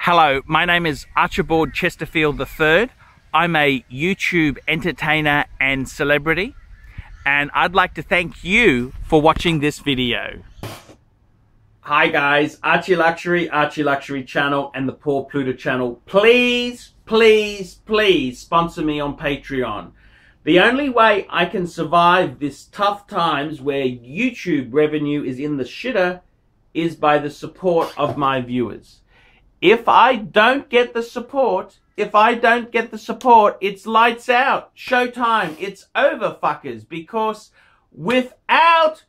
Hello, my name is Archibald Chesterfield III. I'm a YouTube entertainer and celebrity, and I'd like to thank you for watching this video. Hi guys, Archie channel and the Poor Pluto channel. Please, please, please sponsor me on Patreon. The only way I can survive this tough times where YouTube revenue is in the shitter is by the support of my viewers. If I don't get the support, it's lights out. Showtime. It's over, fuckers. Because without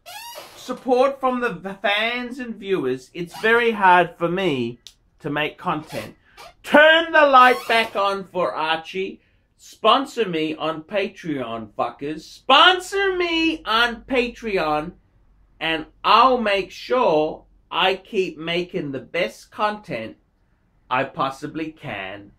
support from the fans and viewers, it's very hard for me to make content. Turn the light back on for Archie. Sponsor me on Patreon, fuckers. Sponsor me on Patreon, and I'll make sure I keep making the best content I possibly can.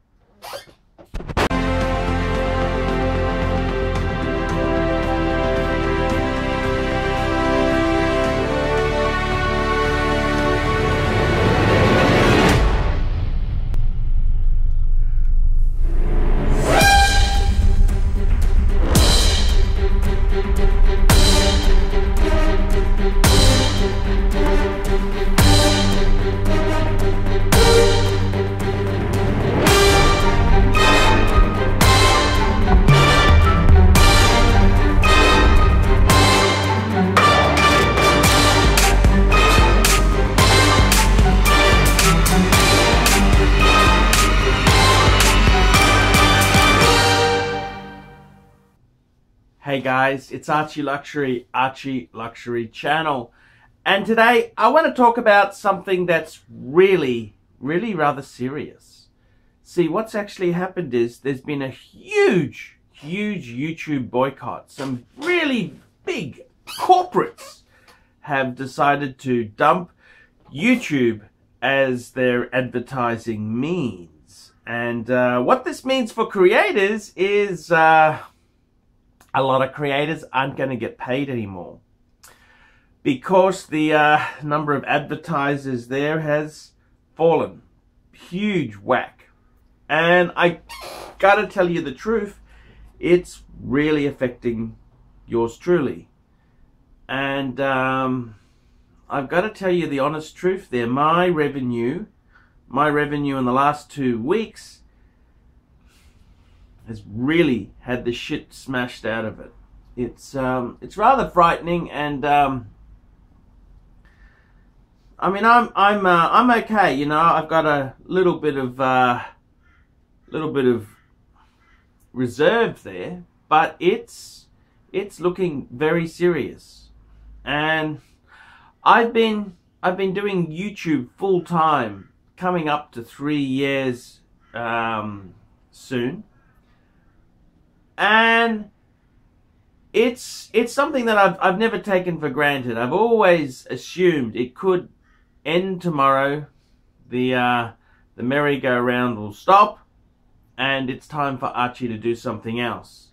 Hey guys, it's Archie Luxury channel, and today I want to talk about something that's really rather serious. See, what's actually happened is there's been a huge YouTube boycott. Some really big corporates have decided to dump YouTube as their advertising means, and what this means for creators is a lot of creators aren't going to get paid anymore because the number of advertisers there has fallen. Huge whack. And I gotta tell you the truth, it's really affecting yours truly. And I've got to tell you the honest truth there. My revenue in the last 2 weeks has really had the shit smashed out of it. It's rather frightening, and I mean I'm okay, you know. I've got a little bit of reserve there, but it's looking very serious. And I've been doing YouTube full time, coming up to 3 years soon. And it's something that I've never taken for granted. I've always assumed it could end tomorrow. The merry-go-round will stop, and it's time for Archie to do something else.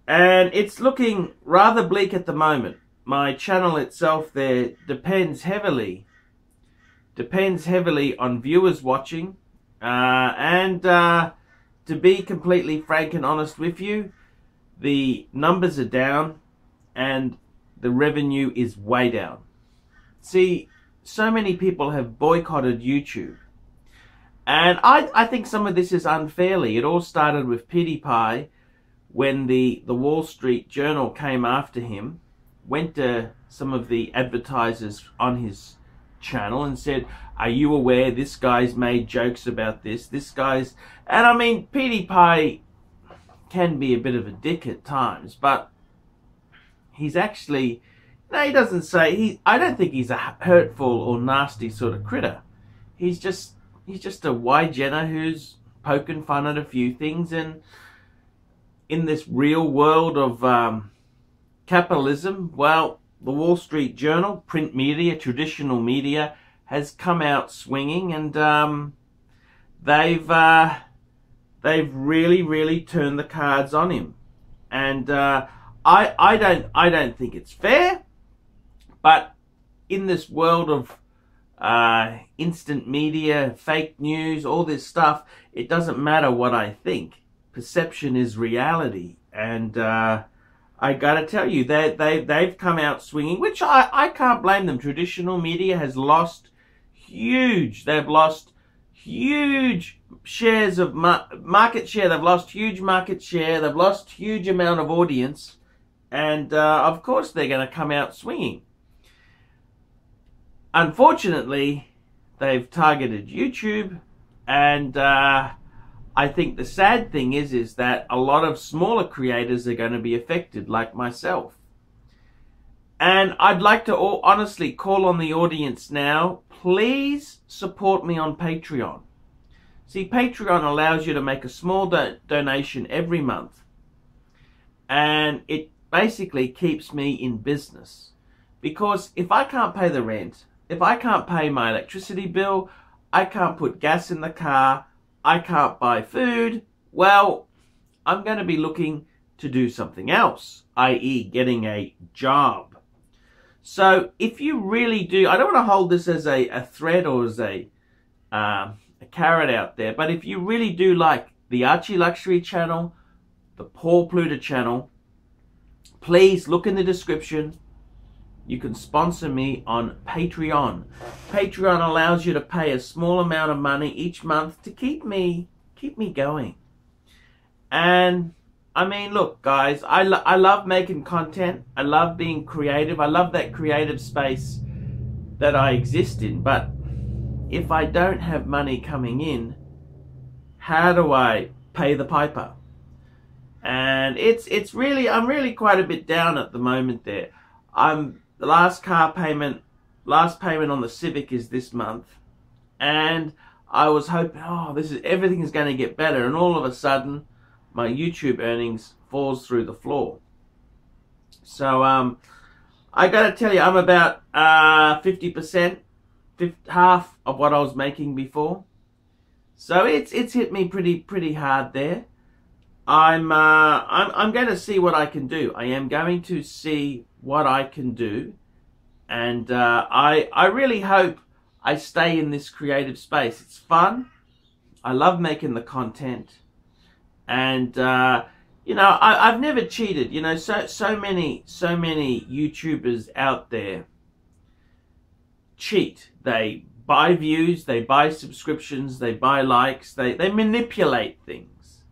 And it's looking rather bleak at the moment. My channel itself there depends heavily on viewers watching, to be completely frank and honest with you, the numbers are down and the revenue is way down. See, so many people have boycotted YouTube. And I think some of this is unfairly. It all started with PewDiePie when the Wall Street Journal came after him, went to some of the advertisers on his channel and said, are you aware this guy's made jokes about this? And I mean, PewDiePie can be a bit of a dick at times, but he's actually, no, he doesn't say, I don't think he's a hurtful or nasty sort of critter. He's just a Y-Jenner who's poking fun at a few things, and in this real world of capitalism, well, the Wall Street Journal, print media, traditional media, has come out swinging, and they've really turned the cards on him. And I don't think it's fair, but in this world of instant media, fake news, all this stuff. It doesn't matter what I think. Perception is reality. And I gotta tell you, they've come out swinging, which I can't blame them. Traditional media has lost they've lost huge shares of market share. They've lost huge market share. They've lost huge amount of audience. And of course they're going to come out swinging. Unfortunately, they've targeted YouTube. And I think the sad thing is that a lot of smaller creators are going to be affected, like myself. And I'd like to honestly call on the audience now, please support me on Patreon. See, Patreon allows you to make a small donation every month. And it basically keeps me in business. Because if I can't pay the rent, if I can't pay my electricity bill, I can't put gas in the car, I can't buy food, well, I'm going to be looking to do something else, i.e. getting a job. So if you really do, I don't want to hold this as a threat or as a carrot out there, but if you really do like the Archie Luxury channel, the Paul Pluta channel, please look in the description. You can sponsor me on Patreon. Patreon allows you to pay a small amount of money each month to keep me going. And I mean, look, guys, I love making content. I love being creative. I love that creative space that I exist in. But if I don't have money coming in, how do I pay the piper? And I'm really quite a bit down at the moment there. The last payment on the Civic is this month, and I was hoping, everything is going to get better, and all of a sudden, my YouTube earnings falls through the floor. So I got to tell you, I'm about 50%, half of what I was making before. So it's hit me pretty hard there. I'm going to see what I can do. I am going to see what I can do, and I really hope I stay in this creative space. It's fun. I love making the content, and you know, I've never cheated. You know, so many YouTubers out there cheat. They buy views, they buy subscriptions, they buy likes, they manipulate things.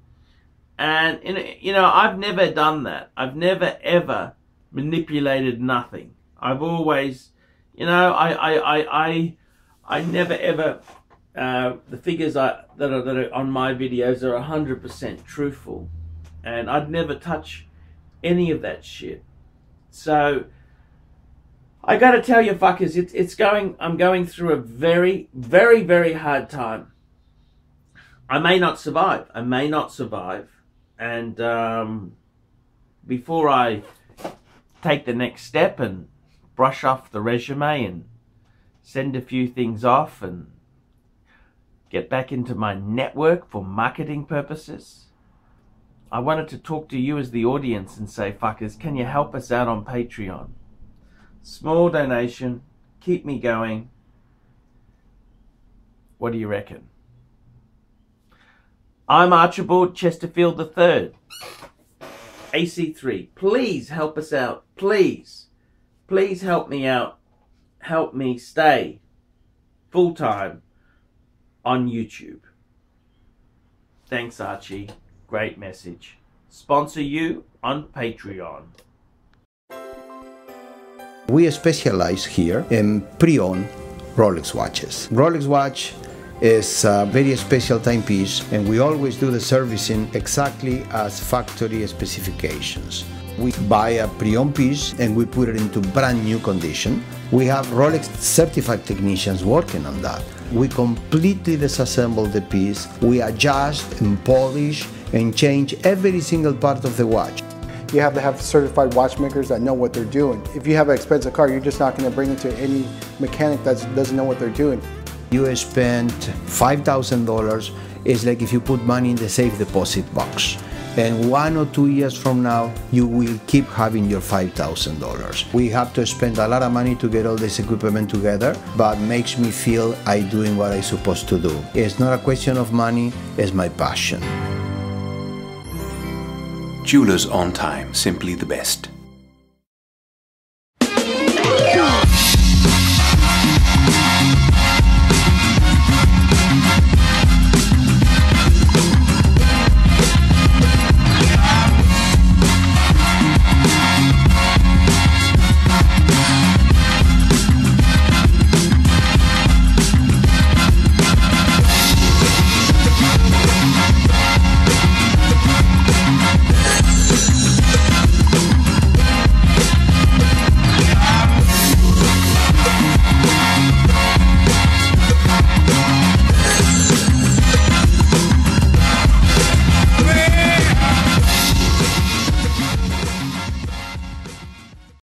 And you know, I've never done that. I've never ever manipulated nothing. I've always, you know, I never ever the figures that are on my videos are 100% truthful, and I'd never touch any of that shit. So I gotta tell you, fuckers, I'm going through a very hard time. I may not survive. And before I take the next step and brush off the resume and send a few things off and get back into my network for marketing purposes, I wanted to talk to you as the audience and say, fuckers, can you help us out on Patreon? Small donation, keep me going. What do you reckon? I'm Archibald Chesterfield III, AC3. Please help us out. Please help me out. Help me stay full-time on YouTube. Thanks, Archie. Great message. Sponsor you on Patreon. We specialize here in pre-owned Rolex watches. Rolex watch is a very special timepiece, and we always do the servicing exactly as factory specifications. We buy a pre-owned piece and we put it into brand new condition. We have Rolex certified technicians working on that. We completely disassemble the piece. We adjust and polish and change every single part of the watch. You have to have certified watchmakers that know what they're doing. If you have an expensive car, you're just not going to bring it to any mechanic that doesn't know what they're doing. You spend $5,000, it's like if you put money in the safe deposit box. and 1 or 2 years from now, you will keep having your $5,000. We have to spend a lot of money to get all this equipment together, but makes me feel I'm doing what I'm supposed to do. It's not a question of money, it's my passion. Jewelers on time, simply the best.